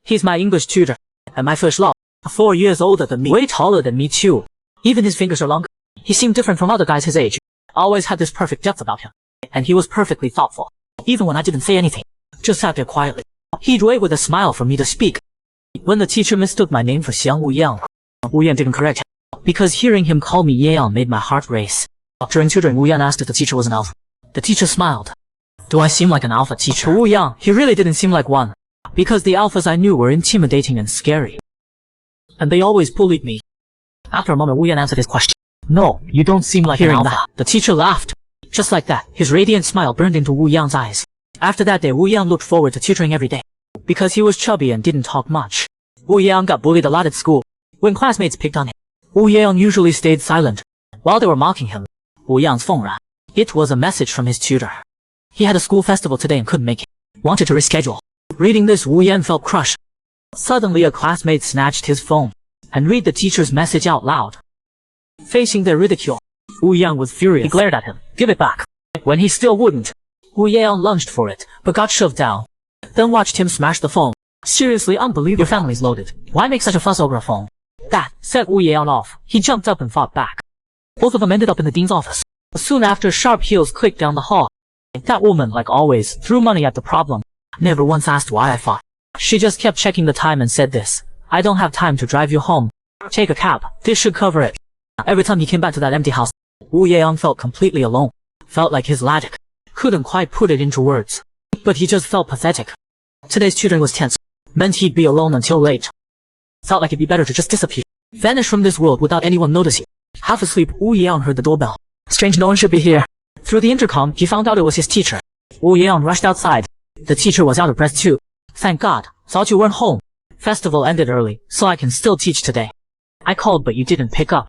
He's my English tutor, and my first love. 4 years older than me, way taller than me too. Even his fingers are longer. He seemed different from other guys his age. Always had this perfect depth about him. And he was perfectly thoughtful. Even when I didn't say anything, just sat there quietly. He'd wait with a smile for me to speak. When the teacher mistook my name for Xiang Wu Yang, Wu Yan didn't correct him, because hearing him call me Yang made my heart race. During tutoring, Wu Yan asked if the teacher was an alpha. The teacher smiled. Do I seem like an alpha teacher? To Wu Yang, he really didn't seem like one, because the alphas I knew were intimidating and scary. And they always bullied me. After a moment, Wu Yan answered his question. No, you don't seem like an alpha. That, the teacher laughed. Just like that, his radiant smile burned into Wu Yang's eyes. After that day, Wu Yang looked forward to tutoring every day, because he was chubby and didn't talk much. Wu Yang got bullied a lot at school. When classmates picked on him, Wu Yang usually stayed silent. While they were mocking him, Wu Yang's phone rang. It was a message from his tutor. He had a school festival today and couldn't make it. Wanted to reschedule. Reading this, Wu Yan felt crushed. Suddenly a classmate snatched his phone and read the teacher's message out loud. Facing their ridicule, Wu Yang was furious. He glared at him. Give it back. When he still wouldn't, Wu Yang lunged for it, but got shoved down. Then watched him smash the phone. Seriously unbelievable. Your family's loaded. Why make such a fuss over a phone? That set Wu Yang off. He jumped up and fought back. Both of them ended up in the dean's office. Soon after, sharp heels clicked down the hall. That woman, like always, threw money at the problem. Never once asked why I fought. She just kept checking the time and said this. I don't have time to drive you home. Take a cab. This should cover it. Every time he came back to that empty house, Wu Yang felt completely alone. Felt like his logic couldn't quite put it into words. But he just felt pathetic. Today's tutoring was tense. Meant he'd be alone until late. Felt like it'd be better to just disappear. Vanish from this world without anyone noticing. Half asleep, Wu Yang heard the doorbell. Strange, no one should be here. Through the intercom, he found out it was his teacher. Wu Yang rushed outside. The teacher was out of breath too. Thank God, thought you weren't home. Festival ended early, so I can still teach today. I called but you didn't pick up.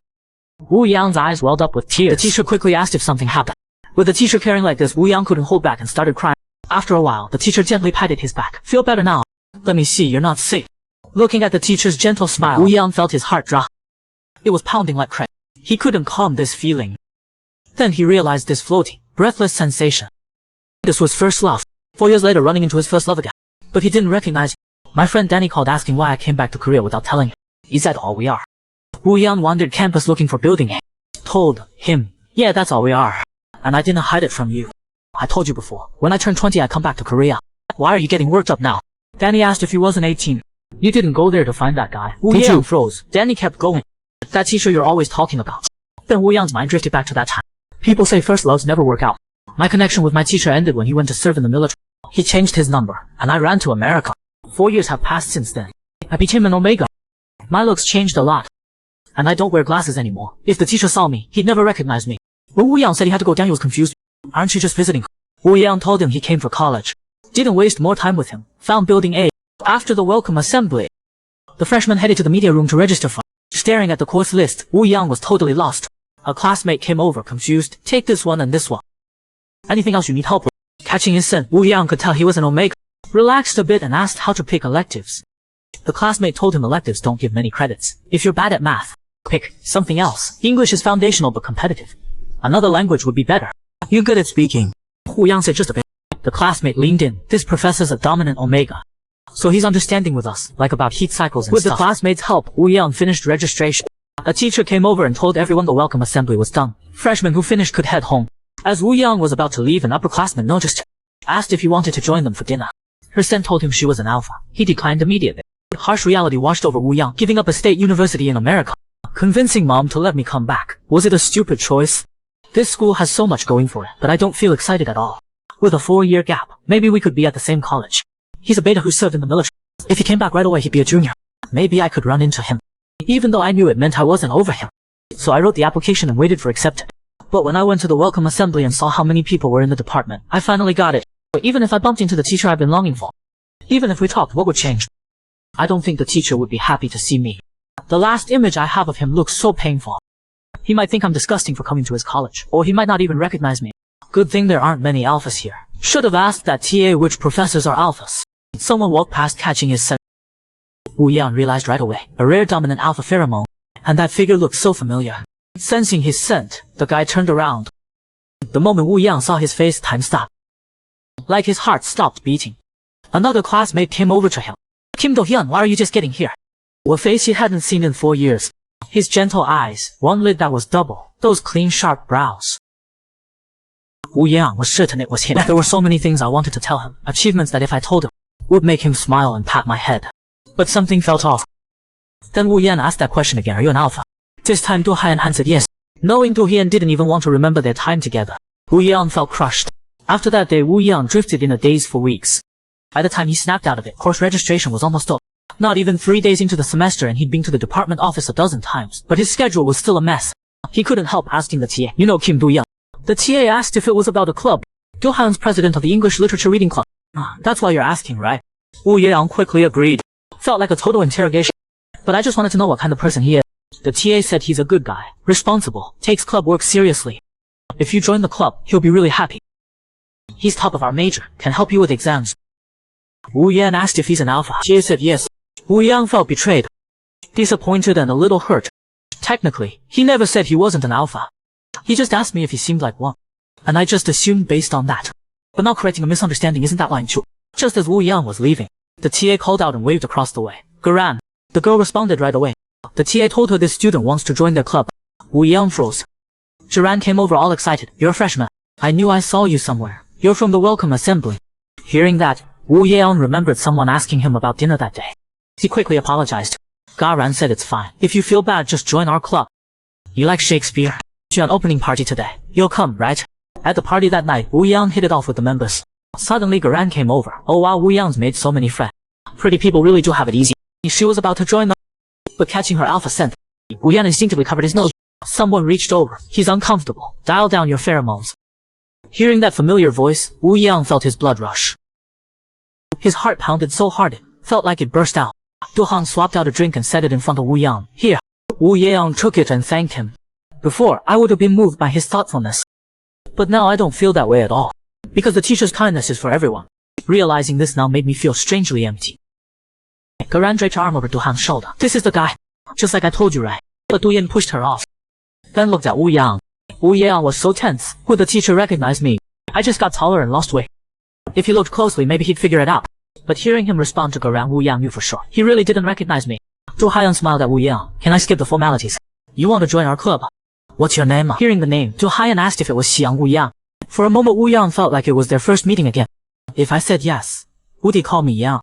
Wu Yang's eyes welled up with tears. The teacher quickly asked if something happened. With the teacher caring like this, Wu Yang couldn't hold back and started crying. After a while, the teacher gently patted his back. Feel better now. Let me see, you're not sick. Looking at the teacher's gentle smile, Wu Yang felt his heart drop. It was pounding like crazy. He couldn't calm this feeling. Then he realized this floating, breathless sensation. This was first love. 4 years later, running into his first love again. But he didn't recognize it. My friend Danny called asking why I came back to Korea without telling him. Is that all we are? Wu Yang wandered campus looking for building A. Told him, yeah, that's all we are. And I didn't hide it from you. I told you before, when I turn 20 I come back to Korea. Why are you getting worked up now? Danny asked if he wasn't 18. You didn't go there to find that guy. Wu Yang froze. Danny kept going. That teacher you're always talking about. Then Wu Yang's mind drifted back to that time. People say first loves never work out. My connection with my teacher ended when he went to serve in the military. He changed his number, and I ran to America. 4 years have passed since then. I became an Omega. My looks changed a lot. And I don't wear glasses anymore. If the teacher saw me, he'd never recognize me. When Wu Yang said he had to go, Daniel was confused. Aren't you just visiting? Wu Yang told him he came for college. Didn't waste more time with him. Found building A. After the welcome assembly, the freshman headed to the media room to register for. Staring at the course list, Wu Yang was totally lost. A classmate came over, confused. Take this one and this one. Anything else you need help with? Catching his scent, Wu Yang could tell he was an Omega. Relaxed a bit and asked how to pick electives. The classmate told him electives don't give many credits. If you're bad at math, pick something else. English is foundational but competitive. Another language would be better. You're good at speaking. Wu Yang said just a bit. The classmate leaned in. This professor's a dominant Omega. So he's understanding with us, like about heat cycles and with stuff. With the classmates' help, Wu Yang finished registration. A teacher came over and told everyone the welcome assembly was done. Freshmen who finished could head home. As Wu Yang was about to leave, an upperclassman noticed her. Asked if he wanted to join them for dinner. Her scent told him she was an alpha. He declined immediately. Harsh reality washed over Wu Yang, giving up a state university in America. Convincing mom to let me come back. Was it a stupid choice? This school has so much going for it, but I don't feel excited at all. With a 4-year gap, maybe we could be at the same college. He's a beta who served in the military. If he came back right away, he'd be a junior. Maybe I could run into him. Even though I knew it meant I wasn't over him. So I wrote the application and waited for acceptance. But when I went to the welcome assembly and saw how many people were in the department, I finally got it. But even if I bumped into the teacher I've been longing for, even if we talked, what would change? I don't think the teacher would be happy to see me. The last image I have of him looks so painful. He might think I'm disgusting for coming to his college, or he might not even recognize me. Good thing there aren't many alphas here. Should have asked that TA which professors are alphas. Someone walked past catching his scent. Wu Yang realized right away, a rare dominant alpha pheromone, and that figure looked so familiar. Sensing his scent, the guy turned around. The moment Wu Yang saw his face, time stopped. Like his heart stopped beating. Another classmate came over to him. Kim Do-hyun, why are you just getting here? A face he hadn't seen in 4 years. His gentle eyes, one lid that was double, those clean sharp brows. Wu Yang was certain it was him. There were so many things I wanted to tell him, achievements that if I told him, would make him smile and pat my head. But something felt off. Then Wu Yan asked that question again, are you an alpha? This time Du Haiyan answered yes. Knowing Du Haiyan didn't even want to remember their time together, Wu Yang felt crushed. After that day, Wu Yang drifted in a daze for weeks. By the time he snapped out of it, course registration was almost up. Not even 3 days into the semester and he'd been to the department office a dozen times, but his schedule was still a mess. He couldn't help asking the TA, you know Kim Do-young. The TA asked if it was about a club. Du Haiyan's president of the English Literature Reading Club. That's why you're asking, right? Wu Yang quickly agreed. Felt like a total interrogation. But I just wanted to know what kind of person he is. The TA said he's a good guy, responsible, takes club work seriously. If you join the club, he'll be really happy. He's top of our major, can help you with exams. Wu Yan asked if he's an alpha. TA said yes. Wu Yang felt betrayed, disappointed and a little hurt. Technically, he never said he wasn't an alpha. He just asked me if he seemed like one. And I just assumed based on that. But now correcting a misunderstanding isn't that line too. Just as Wu Yang was leaving, the TA called out and waved across the way. Garan. The girl responded right away. The TA told her this student wants to join their club. Wu Yang froze. Garan came over all excited. You're a freshman. I knew I saw you somewhere. You're from the welcome assembly. Hearing that, Wu Yang remembered someone asking him about dinner that day. He quickly apologized. Garan said it's fine. If you feel bad, just join our club. You like Shakespeare? To an opening party today. You'll come, right? At the party that night, Wu Yang hit it off with the members. Suddenly Garan came over. Oh wow, Wu Yang's made so many friends. Pretty people really do have it easy. She was about to join them, but catching her alpha scent, Wu Yang instinctively covered his nose. Someone reached over. He's uncomfortable. Dial down your pheromones. Hearing that familiar voice, Wu Yang felt his blood rush. His heart pounded so hard it felt like it burst out. Du Han swapped out a drink and set it in front of Wu Yang. Here. Wu Yang took it and thanked him. Before, I would have been moved by his thoughtfulness. But now I don't feel that way at all. Because the teacher's kindness is for everyone. Realizing this now made me feel strangely empty. Garan draped her arm over Du Han's shoulder. This is the guy. Just like I told you, right? But Du Yin pushed her off. Then looked at Wu Yang. Wu Yang was so tense. Would the teacher recognize me? I just got taller and lost weight. If he looked closely, maybe he'd figure it out. But hearing him respond to Garan, Wu Yang knew for sure. He really didn't recognize me. Du Haiyan smiled at Wu Yang. Can I skip the formalities? You want to join our club? What's your name? Hearing the name, Du Haiyan asked if it was Xiang Wu Yang. For a moment Wu Yang felt like it was their first meeting again. If I said yes, would he call me Yang?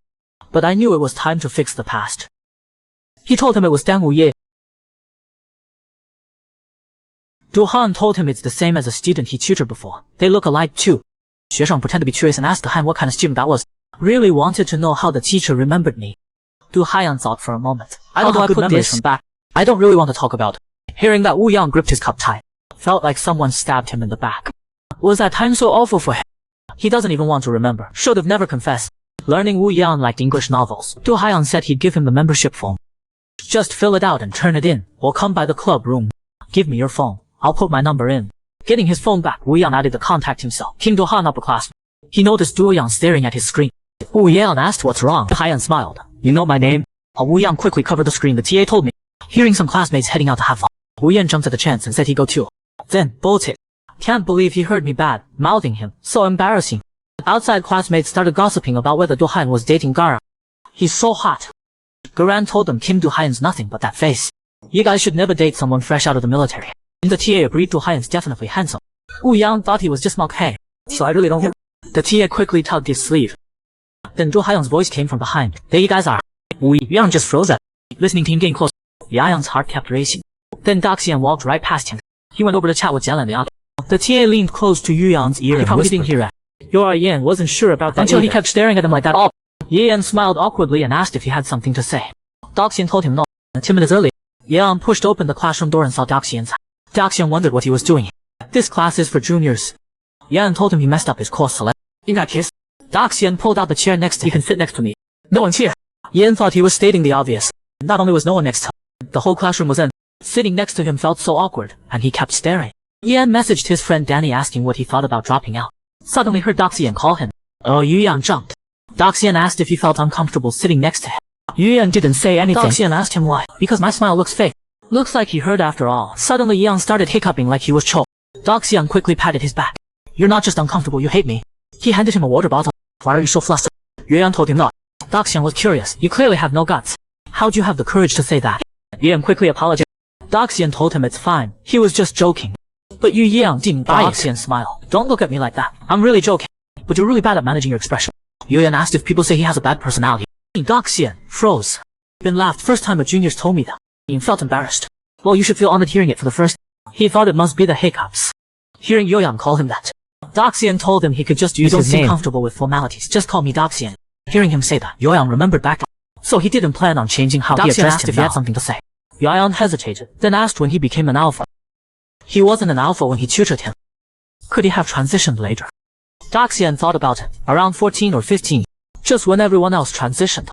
But I knew it was time to fix the past. He told him it was Dang Wu Ye. Du Han told him it's the same as a student he tutored before. They look alike too. Xueshang pretended to be curious and asked Du Han what kind of student that was. Really wanted to know how the teacher remembered me. Du Haiyan thought for a moment. I don't know how I put this from back. I don't really want to talk about it. Hearing that, Wu Yang gripped his cup tight. Felt like someone stabbed him in the back. Was that time so awful for him? He doesn't even want to remember. Should have never confessed. Learning Wu Yang liked English novels. Du Haiyan said he'd give him the membership form. Just fill it out and turn it in, or come by the club room. Give me your phone. I'll put my number in. Getting his phone back, Wu Yang added the contact himself. Kim Do Han upperclassman. He noticed Du Yang staring at his screen. Wu Yang asked what's wrong. Haiyan smiled. You know my name? Wu Yang quickly covered the screen. The TA told me. Hearing some classmates heading out to have fun, Wu Yan jumped at the chance and said he'd go too. Then, bolted. Can't believe he heard me bad, mouthing him. So embarrassing. Outside classmates started gossiping about whether Du Haiyan was dating Gara. He's so hot. Garan told them Kim Du Haiyan's nothing but that face. You guys should never date someone fresh out of the military. And the TA agreed Du Haiyan's definitely handsome. Wu Yang thought he was just okay. So I really don't care. The TA quickly tugged his sleeve. Then Du Haiyan's voice came from behind. There you guys are. Wu Yang just froze up, listening to him getting close. Yang heart kept racing. Then Daxian walked right past him. He went over to chat with Jian and Liang. The TA leaned close to Yu Yang's ear and probably didn't hear it. Your Yan wasn't sure about that until he kept staring at him like that all. Yan smiled awkwardly and asked if he had something to say. Daxian told him no. 10 minutes early, Yang pushed open the classroom door and saw Daxian's. Daxian wondered what he was doing. This class is for juniors. Yan told him he messed up his course select. In that case, Daxian pulled out the chair next to him. You can sit next to me. No one's here. Yan thought he was stating the obvious. Not only was no one next to him, the whole classroom was in. Sitting next to him felt so awkward, and he kept staring. Yan messaged his friend Danny asking what he thought about dropping out. Suddenly heard Daxian call him. Oh, Yu Yang jumped. Daxian asked if he felt uncomfortable sitting next to him. Yu Yang didn't say anything. Daxian asked him why. Because my smile looks fake. Looks like he heard after all. Suddenly Yang started hiccuping like he was choked. Daxian quickly patted his back. You're not just uncomfortable, you hate me. He handed him a water bottle. Why are you so flustered? Yu Yang told him not. Daxian was curious. You clearly have no guts. How'd you have the courage to say that? Yan quickly apologized. Daxian told him it's fine. He was just joking. But Yu Yang didn't buy it. Daxian smiled. Don't look at me like that. I'm really joking. But you're really bad at managing your expression. Yu Yan asked if people say he has a bad personality. Daxian froze. Then laughed. First time a juniors told me that. He felt embarrassed. Well, you should feel honored hearing it for the first. He thought it must be the hiccups. Hearing Yu Yang call him that. Daxian told him he could just use his name. You don't seem comfortable with formalities. Just call me Daxian. Hearing him say that, Yu Yang remembered back. So he didn't plan on changing how he addressed him if he had something to say. Yu Yang hesitated, then asked when he became an alpha. He wasn't an alpha when he tutored him. Could he have transitioned later? Daxian thought about it, around 14 or 15, just when everyone else transitioned.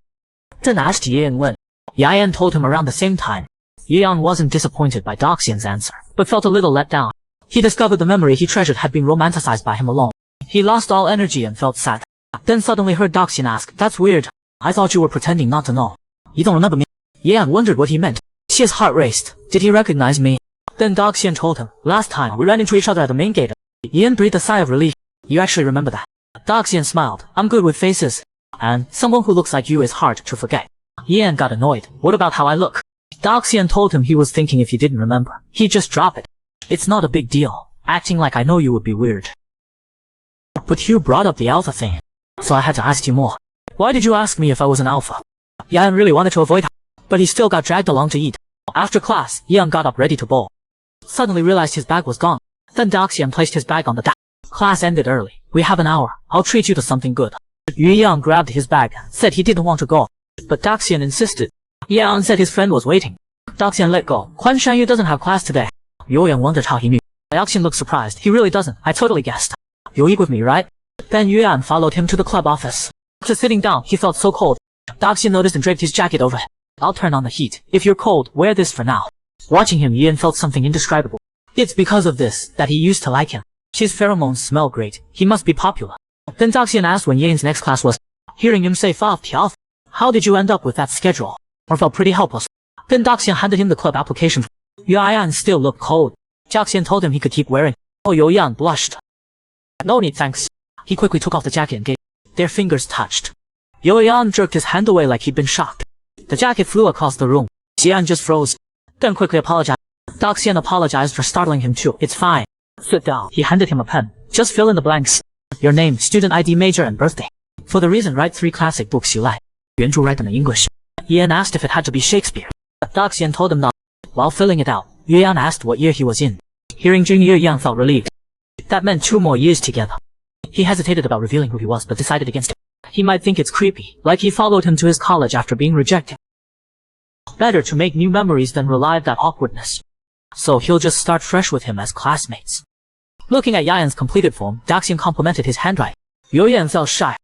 Then asked Ye Yang when. Yan told him around the same time. Ye Yang wasn't disappointed by Daxian's answer, but felt a little let down. He discovered the memory he treasured had been romanticized by him alone. He lost all energy and felt sad. Then suddenly heard Daxian ask, "That's weird. I thought you were pretending not to know. You don't remember me?" Ye Yang wondered what he meant. His heart raced. Did he recognize me? Then Daxian told him, "Last time we ran into each other at the main gate." Ye Yang breathed a sigh of relief. "You actually remember that?" Daxian smiled. "I'm good with faces. And someone who looks like you is hard to forget." Ye Yang got annoyed. "What about how I look?" Daxian told him he was thinking if he didn't remember, he'd just drop it. "It's not a big deal. Acting like I know you would be weird. But you brought up the alpha thing, so I had to ask you more. Why did you ask me if I was an alpha?" Yan really wanted to avoid her, but he still got dragged along to eat. After class, Yang got up ready to bowl. Suddenly realized his bag was gone. Then Daxian placed his bag on the desk. Class ended early. "We have an hour. I'll treat you to something good." Yu Yang grabbed his bag, said he didn't want to go. But Daxian insisted. Yang said his friend was waiting. Daxian let go. "Kuan Shanyu doesn't have class today." Yu Yang wondered how he knew. Daxian looked surprised. "He really doesn't. I totally guessed. You'll eat with me, right?" Then Yu Yan followed him to the club office. After sitting down, he felt so cold. Daxian noticed and draped his jacket over him. "I'll turn on the heat. If you're cold, wear this for now." Watching him, Yan felt something indescribable. It's because of this that he used to like him. His pheromones smell great. He must be popular. Then Daxian asked when Yan's next class was. Hearing him say "Fa Piao," how did you end up with that schedule? Or felt pretty helpless. Then Daxian handed him the club application. Yu Yan still looked cold. Daxian told him he could keep wearing. Oh, Yu Yan blushed. "No need, thanks." He quickly took off the jacket and gave. Their fingers touched. Yu Yan jerked his hand away like he'd been shocked. The jacket flew across the room. Xian just froze. Then quickly apologized. Daxian apologized for startling him too. "It's fine. Sit down." He handed him a pen. "Just fill in the blanks. Your name, student ID, major, and birthday. For the reason, write 3 classic books you like. 原著 write them in English." Yan asked if it had to be Shakespeare. Daxian told him not. While filling it out, Yu Yan asked what year he was in. Hearing Jun, Yu Yan felt relieved. That meant 2 more years together. He hesitated about revealing who he was, but decided against it. He might think it's creepy, like he followed him to his college after being rejected. Better to make new memories than relive that awkwardness. So he'll just start fresh with him as classmates. Looking at Yan's completed form, Daxian complimented his handwriting. Yu Yan felt shy.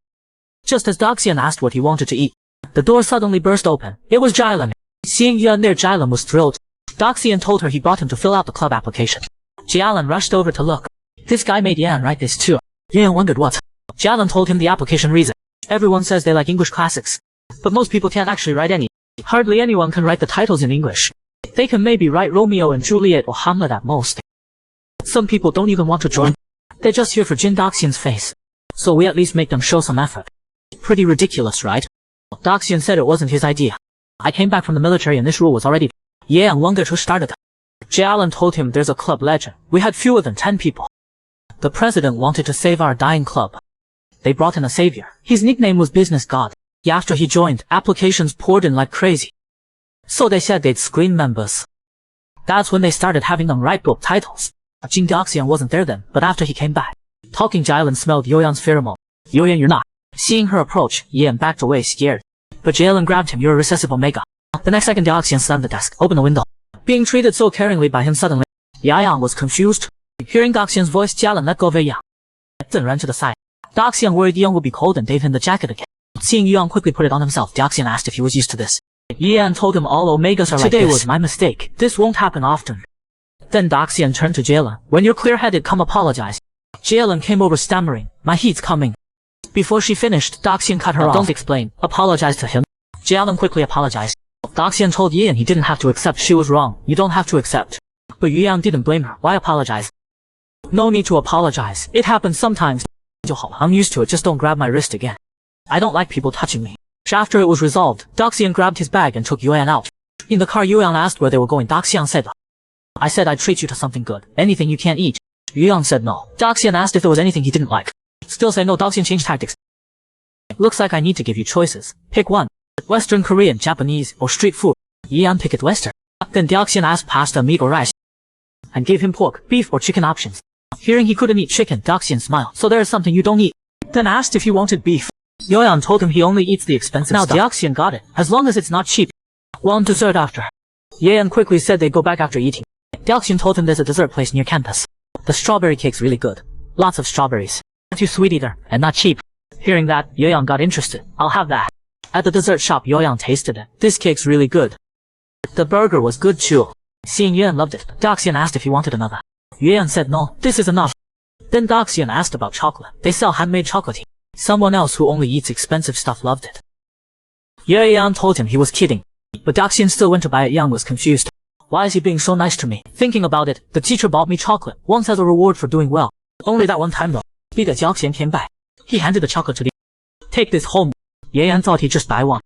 Just as Daxian asked what he wanted to eat, the door suddenly burst open. It was Jailan. Seeing Yan there, Jailan was thrilled. Daxian told her he brought him to fill out the club application. Jailan rushed over to look. This guy made Yan write this too. Yan wondered what. Jailan told him the application reason. Everyone says they like English classics, but most people can't actually write any. Hardly anyone can write the titles in English. They can maybe write Romeo and Juliet or Hamlet at most. Some people don't even want to join. They're just here for Jin Daxian's face. So we at least make them show some effort. Pretty ridiculous, right? Daxian said it wasn't his idea. I came back from the military and this rule was already. Yeah, and wondered who started it. Jailan told him there's a club legend. We had fewer than 10 people. The president wanted to save our dying club. They brought in a savior. His nickname was Business God. After he joined, applications poured in like crazy. So they said they'd screen members. That's when they started having them write book titles. Jin Daxian wasn't there then, but after he came back, talking Jailan smelled Yoyan's pheromone. Yoyan, you're not. Seeing her approach, Yan backed away scared. But Jailan grabbed him. You're a recessive omega. The next second, Daxian slammed the desk, opened the window. Being treated so caringly by him suddenly, Yang was confused. Hearing Daxian's voice, Jailan let go of Yang, then ran to the side. Daxian worried Yang would be cold and gave him the jacket again. Seeing Yang quickly put it on himself, Daxian asked if he was used to this. Yan told him all omegas are like this. Today was my mistake. This won't happen often. Then Daxian turned to Jailan. When you're clear-headed, come apologize. Jailan came over stammering. My heat's coming. Before she finished, Daxian cut her off. Don't explain. Apologize to him. Jailan quickly apologized. Daxian told Yan he didn't have to accept she was wrong. You don't have to accept. But Yu Yang didn't blame her. Why apologize? No need to apologize. It happens sometimes. I'm used to it. Just don't grab my wrist again. I don't like people touching me. After it was resolved, Doxian grabbed his bag and took Yuan out. In the car, Yuan asked where they were going. Doxian said, I said I'd treat you to something good. Anything you can't eat. Yuan said no. Doxian asked if there was anything he didn't like. Still said no. Doxian changed tactics. Looks like I need to give you choices. Pick one. Western, Korean, Japanese, or street food. Yuan picked Western. Then Doxian asked pasta, meat, or rice, and gave him pork, beef, or chicken options. Hearing he couldn't eat chicken, Doxian smiled. So there is something you don't eat. Then asked if he wanted beef. Yuan told him he only eats the expensive stuff. Now Doxian got it, as long as it's not cheap. One dessert after. Yuan quickly said they'd go back after eating. Doxian told him there's a dessert place near campus. The strawberry cake's really good. Lots of strawberries. Not too sweet either, and not cheap. Hearing that, Yuan got interested. I'll have that. At the dessert shop, Yuan tasted it. This cake's really good. The burger was good too. Seeing Yuan loved it, Doxian asked if he wanted another. Yuan said no, this is enough. Then Doxian asked about chocolate. They sell handmade chocolate. Someone else who only eats expensive stuff loved it. Yuan told him he was kidding. But Doxian still went to buy it. Yuan was confused. Why is he being so nice to me? Thinking about it, the teacher bought me chocolate, once as a reward for doing well. Only that one time though. He handed the chocolate to the Take this home. Yuan thought he'd just buy one.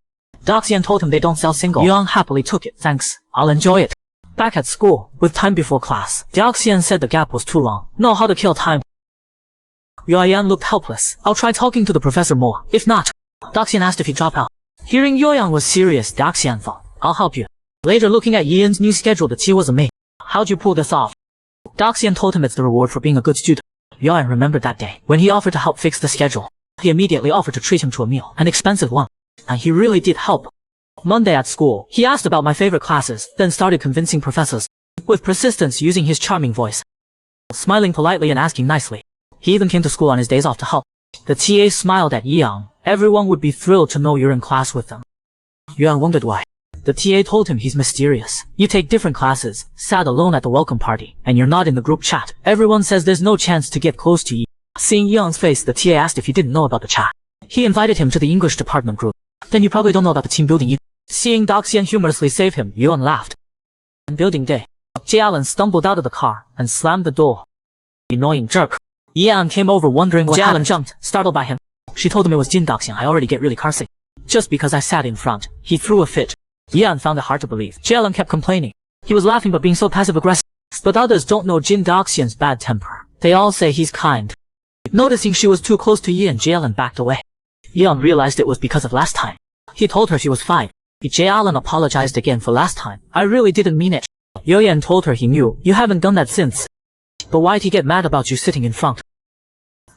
Doxian told him they don't sell single. Yuan happily took it. Thanks, I'll enjoy it. Back at school, with time before class, Doxian said the gap was too long. Know how to kill time. Yuan looked helpless. I'll try talking to the professor more. If not, Doxian asked if he'd drop out. Hearing Yuan was serious, Doxian thought, I'll help you. Later, looking at Yuan's new schedule, the tea was amazing. How'd you pull this off? Doxian told him it's the reward for being a good student. Yuan remembered that day, when he offered to help fix the schedule. He immediately offered to treat him to a meal, an expensive one. And he really did help. Monday at school, he asked about my favorite classes, then started convincing professors. With persistence, using his charming voice. Smiling politely and asking nicely. He even came to school on his days off to help. The TA smiled at Yuan. Everyone would be thrilled to know you're in class with them. Yuan wondered why. The TA told him he's mysterious. You take different classes, sat alone at the welcome party, and you're not in the group chat. Everyone says there's no chance to get close to you. Seeing Yuan's face, the TA asked if he didn't know about the chat. He invited him to the English department group. Then you probably don't know about the team building either. Seeing Doxian humorously save him, Yuan laughed. On building day, J. Allen stumbled out of the car and slammed the door. Annoying jerk. Yuan came over wondering what happened. Allen jumped, startled by him. She told him it was Jin. Doxian. I already get really car sick. Just because I sat in front, he threw a fit. Yuan found it hard to believe. J. Allen kept complaining. He was laughing but being so passive-aggressive. But others don't know Jin Doxian's bad temper. They all say he's kind. Noticing she was too close to Yuan, J. Allen backed away. Yuan realized it was because of last time. He told her she was fine. J. Allen apologized again for last time. I really didn't mean it. Yuan told her he knew. You haven't done that since. But why'd he get mad about you sitting in front?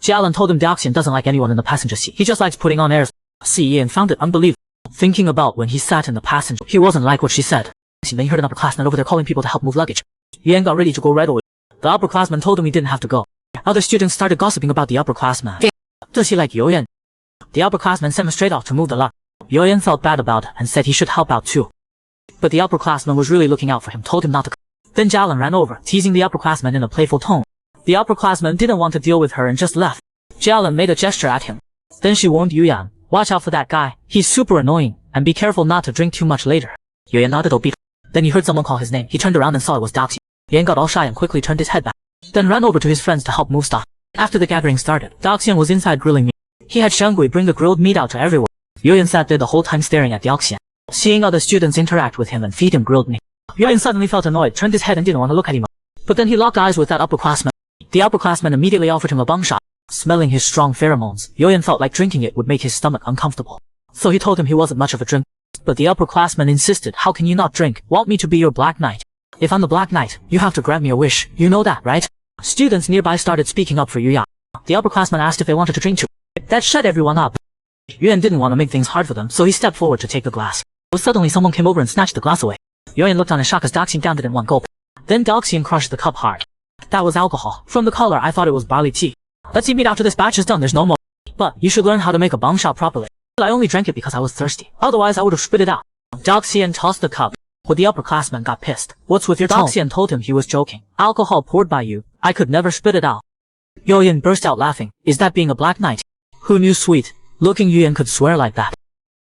J. Allen told him Doxian doesn't like anyone in the passenger seat. He just likes putting on airs. Yuan found it unbelievable. Thinking about when he sat in the passenger, he wasn't like what she said. Then he heard an upperclassman over there calling people to help move luggage. Yuan got ready to go right away. The upperclassman told him he didn't have to go. Other students started gossiping about the upperclassman. Does he like Yuan? The upperclassman sent him straight off to move the luggage. Yuan felt bad about it and said he should help out too. But the upperclassman was really looking out for him, told him not to go. Then J. Allen ran over, teasing the upperclassman in a playful tone. The upperclassman didn't want to deal with her and just left. J. Allen made a gesture at him. Then she warned Yuan, watch out for that guy, he's super annoying, and be careful not to drink too much later. Yuan nodded obediently. Then he heard someone call his name. He turned around and saw it was Doxian. Yuan got all shy and quickly turned his head back. Then ran over to his friends to help move stuff. After the gathering started, Doxian was inside grilling meat. He had Shangui bring the grilled meat out to everyone. Yuan sat there the whole time staring at Doxian. Seeing other students interact with him and feed him grilled meat, Yuan suddenly felt annoyed, turned his head and didn't want to look at him. But then he locked eyes with that upperclassman. The upperclassman immediately offered him a bung shot. Smelling his strong pheromones, Yuan felt like drinking it would make his stomach uncomfortable. So he told him he wasn't much of a drink. But the upperclassman insisted, how can you not drink? Want me to be your Black Knight? If I'm the Black Knight, you have to grant me a wish. You know that, right? Students nearby started speaking up for Yuan. The upperclassman asked if they wanted to drink too. That shut everyone up. Yuan didn't want to make things hard for them, so he stepped forward to take the glass. But suddenly someone came over and snatched the glass away. Yuan looked on in shock as Doxian downed it in one gulp. Then Doxian crushed the cup hard. That was alcohol. From the color, I thought it was barley tea. Let's eat meat after this batch is done, there's no more. But you should learn how to make a bung shot properly. I only drank it because I was thirsty. Otherwise, I would have spit it out. Doxian tossed the cup. But the upperclassman got pissed. What's with your tone? Doxian told him he was joking. Alcohol poured by you. I could never spit it out. Yuan burst out laughing. Is that being a Black Knight? Who knew sweet? Looking Yuan could swear like that.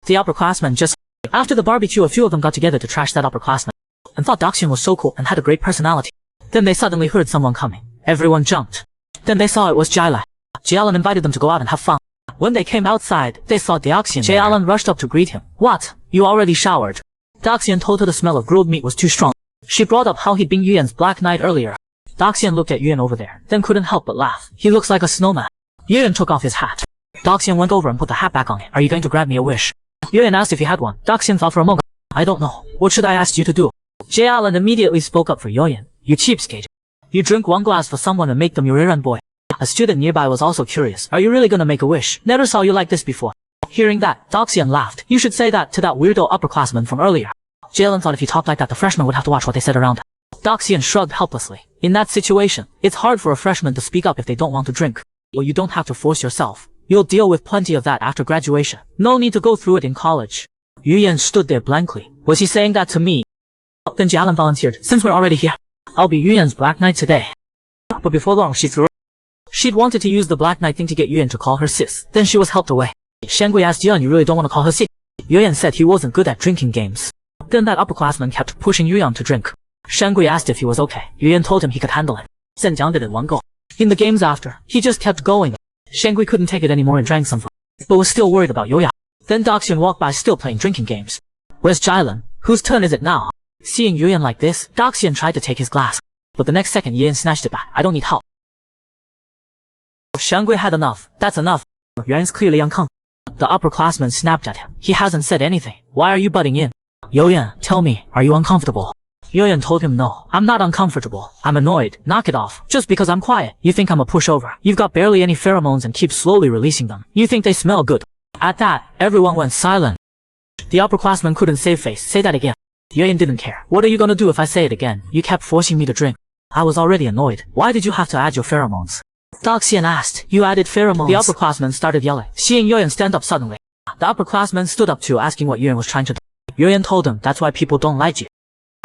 The upperclassman just... After the barbecue, a few of them got together to trash that upperclassman. And thought Doxian was so cool and had a great personality. Then they suddenly heard someone coming. Everyone jumped. Then they saw it was J. Allen. J. Allen invited them to go out and have fun. When they came outside, they saw Deoxian. Jay Allen rushed up to greet him. What? You already showered? Deoxian told her the smell of grilled meat was too strong. She brought up how he'd been Yuyan's Black Knight earlier. Deoxian looked at Yuyan over there, then couldn't help but laugh. He looks like a snowman. Yuyan took off his hat. Deoxian went over and put the hat back on it. Are you going to grant me a wish? Yuyan asked if he had one. Deoxian thought for a moment. I don't know. What should I ask you to do? Jay Allen immediately spoke up for Yuyan. You cheapskate. You drink one glass for someone and make them your errand boy. A student nearby was also curious. Are you really gonna make a wish? Never saw you like this before. Hearing that, Deoxian laughed. You should say that to that weirdo upperclassman from earlier. Jay Allen thought if he talked like that, the freshmen would have to watch what they said around him. Deoxian shrugged helplessly. In that situation, it's hard for a freshman to speak up if they don't want to drink. Well, you don't have to force yourself. You'll deal with plenty of that after graduation. No need to go through it in college. Yuyan stood there blankly. Was he saying that to me? Then Jay Allen volunteered. Since we're already here, I'll be Yuyan's Black Knight today. But before long, she threw. She'd wanted to use the Black Knight thing to get Yuyan to call her sis. Then she was helped away. Shangui asked Yuyan, you really don't want to call her sis? Yuyan said he wasn't good at drinking games. Then that upperclassman kept pushing Yuyan to drink. Shangui asked if he was okay. Yuyan told him he could handle it. Zhenjiang did it one go. In the games after, he just kept going. Shangui couldn't take it anymore and drank some food, but was still worried about Yoya. Then Deoxian walked by still playing drinking games. Where's Jailan? Whose turn is it now? Seeing Yuyan like this, Deoxian tried to take his glass. But the next second Yuyan snatched it back. I don't need help. Shangui had enough. That's enough. Yuan's clearly uncomfortable. The upperclassman snapped at him. He hasn't said anything. Why are you butting in? Yuyan, tell me, are you uncomfortable? Yuyan told him no. I'm not uncomfortable. I'm annoyed. Knock it off. Just because I'm quiet, you think I'm a pushover. You've got barely any pheromones and keep slowly releasing them. You think they smell good. At that, everyone went silent. The upperclassman couldn't save face. Say that again. Yuyan didn't care. What are you gonna do if I say it again? You kept forcing me to drink. I was already annoyed. Why did you have to add your pheromones? Deoxian asked. You added pheromones. The upperclassman started yelling. Seeing Yuyan stand up suddenly, the upperclassman stood up too, asking what Yuyan was trying to do. Yuyan told him that's why people don't like you.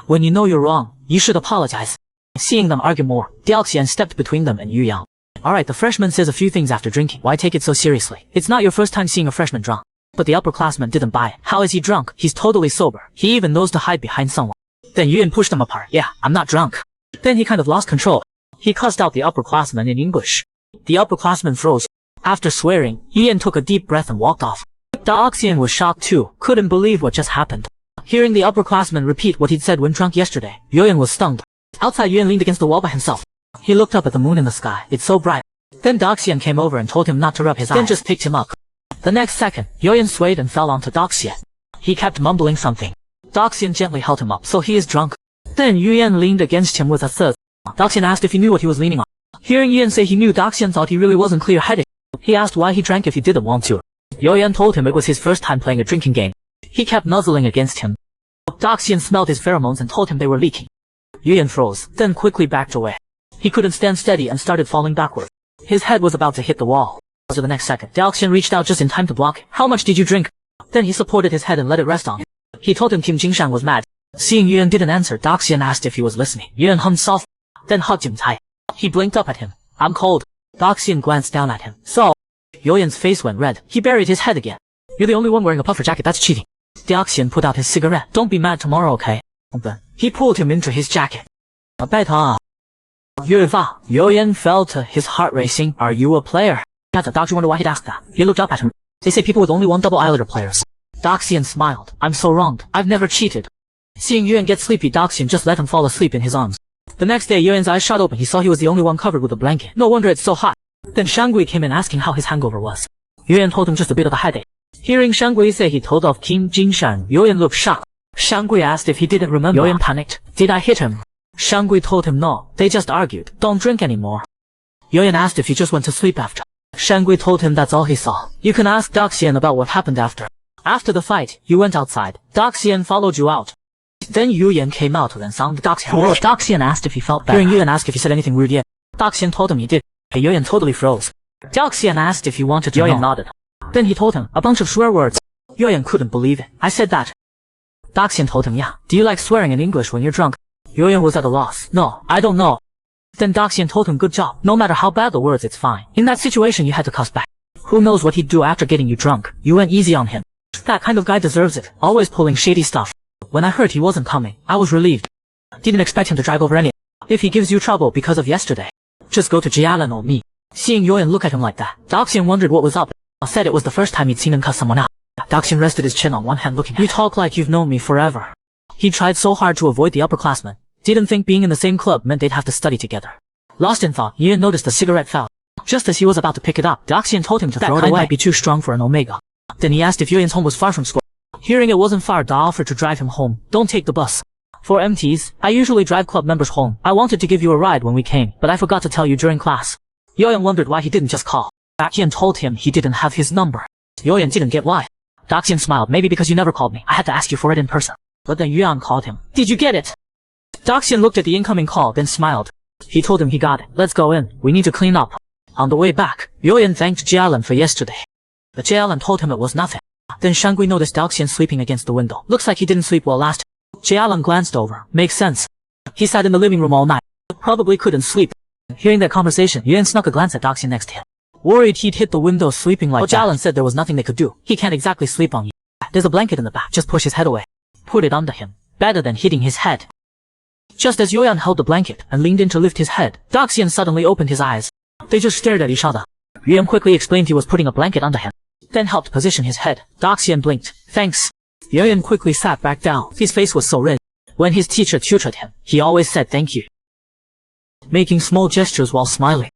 When you know you're wrong, you should apologize. Seeing them argue more, Deoxian stepped between them and Yu Yang. Alright, the freshman says a few things after drinking. Why take it so seriously? It's not your first time seeing a freshman drunk. But the upperclassman didn't buy it. How is he drunk? He's totally sober. He even knows to hide behind someone. Then Yuyan pushed them apart. Yeah, I'm not drunk. Then he kind of lost control. He cussed out the upperclassman in English. The upperclassman froze. After swearing, Yuyan took a deep breath and walked off. Deoxian was shocked too. Couldn't believe what just happened. Hearing the upperclassman repeat what he'd said when drunk yesterday, Yuyan was stunned. Outside, Yuyan leaned against the wall by himself. He looked up at the moon in the sky. It's so bright. Then Deoxian came over and told him not to rub his eyes. Then just picked him up. The next second, Yuyan swayed and fell onto Deoxian. He kept mumbling something. Deoxian gently held him up. So he is drunk. Then Yuyan leaned against him with a third. Deoxian asked if he knew what he was leaning on. Hearing Yuyan say he knew, Deoxian thought he really wasn't clear-headed. He asked why he drank if he didn't want to. Yuyan told him it was his first time playing a drinking game. He kept nuzzling against him. Deoxian smelled his pheromones and told him they were leaking. Yuyan froze, then quickly backed away. He couldn't stand steady and started falling backward. His head was about to hit the wall. So the next second, Deoxian reached out just in time to block. How much did you drink? Then he supported his head and let it rest on. He told him Kim Jingshan was mad. Seeing Yuyan didn't answer, Deoxian asked if he was listening. Yuyan hummed soft, then hugged him tight. He blinked up at him. I'm cold. Deoxian glanced down at him. So? Yuyan's face went red. He buried his head again. You're the only one wearing a puffer jacket, that's cheating. Deoxian put out his cigarette. Don't be mad tomorrow, okay? Then he pulled him into his jacket. Yuyan felt his heart racing. Are you a player? The doctor wondered why he'd asked that. He looked up at him. They say people with only one double eyelid are players. Deoxian smiled. I'm so wronged. I've never cheated. Seeing Yuyan get sleepy, Deoxian just let him fall asleep in his arms. The next day, Yuyan's eyes shot open. He saw he was the only one covered with a blanket. No wonder it's so hot. Then Shangui came in asking how his hangover was. Yuyan told him just a bit of a headache. Hearing Shangui say he told off Kim Jingshan, Yuyan looked shocked. Shangui asked if he didn't remember. Yuyan panicked. Did I hit him? Shangui told him no. They just argued. Don't drink anymore. Yuyan asked if he just went to sleep after. Shangui told him that's all he saw. You can ask Deoxian about what happened after. After the fight, you went outside. Deoxian followed you out. Then Yuyan came out and sounded Deoxian. Deoxian asked if he felt better. Hearing Yuyan ask if he said anything weird yet, Deoxian told him he did. Yuyan totally froze. Deoxian asked if he wanted to. Yuyan nodded. Then he told him a bunch of swear words. Yuyan couldn't believe it. I said that. Deoxian told him, yeah. Do you like swearing in English when you're drunk? Yuyan was at a loss. No, I don't know. Then Deoxian told him, good job. No matter how bad the words, it's fine. In that situation, you had to cuss back. Who knows what he'd do after getting you drunk? You went easy on him. That kind of guy deserves it. Always pulling shady stuff. When I heard he wasn't coming, I was relieved. Didn't expect him to drive over any. If he gives you trouble because of yesterday, just go to Jialan or me. Seeing Yuyan look at him like that, Deoxian wondered what was up. said it was the first time he'd seen him cuss someone out. Daxian rested his chin on one hand looking at him. You talk like you've known me forever. He tried so hard to avoid the upperclassmen. Didn't think being in the same club meant they'd have to study together. Lost in thought, Yuan noticed the cigarette fell. Just as he was about to pick it up, Daxian told him to throw it away. That might be too strong for an Omega. Then he asked if Yuan's home was far from school. Hearing it wasn't far, Da offered to drive him home. Don't take the bus. For MTs, I usually drive club members home. I wanted to give you a ride when we came, but I forgot to tell you during class. Yoyan wondered why he didn't just call. Daxian told him he didn't have his number. Yoyan didn't get why. Daxian smiled. Maybe because you never called me. I had to ask you for it in person. But then Yuan called him. Did you get it? Daxian looked at the incoming call, then smiled. He told him he got it. Let's go in. We need to clean up. On the way back, Yoyan thanked Jialan for yesterday. But Jialan told him it was nothing. Then Shangui noticed Daxian sleeping against the window. Looks like he didn't sleep well last. Jialan glanced over. Makes sense. He sat in the living room all night. Probably couldn't sleep. Hearing that conversation, Yuan snuck a glance at Daxian next to him. Worried he'd hit the window sleeping like that. Jialan said there was nothing they could do. He can't exactly sleep on you. There's a blanket in the back. Just push his head away. Put it under him. Better than hitting his head. Just as Yoyan held the blanket and leaned in to lift his head, Daxian suddenly opened his eyes. They just stared at each other. Yuan quickly explained he was putting a blanket under him, then helped position his head. Daxian blinked. Thanks. Yoyan quickly sat back down. His face was so red. When his teacher tutored him, he always said thank you, making small gestures while smiling.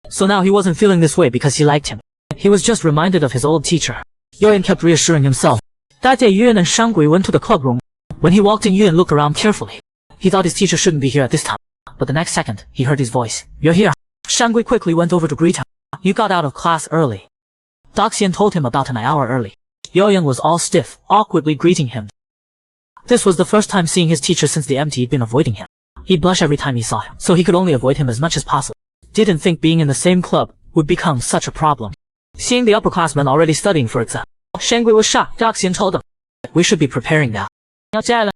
So now he wasn't feeling this way because he liked him. He was just reminded of his old teacher. Yoyan kept reassuring himself. That day Yuan and Shangui went to the club room. When he walked in, Yuan looked around carefully. He thought his teacher shouldn't be here at this time. But the next second, he heard his voice. You're here. Shangui quickly went over to greet him. You got out of class early. Daxian told him about an hour early. Yoyan was all stiff, awkwardly greeting him. This was the first time seeing his teacher since the MT had been avoiding him. He'd blush every time he saw him, so he could only avoid him as much as possible. Didn't think being in the same club would become such a problem. Seeing the upperclassmen already studying for exam, Shangui was shocked. Daxian told him, we should be preparing now.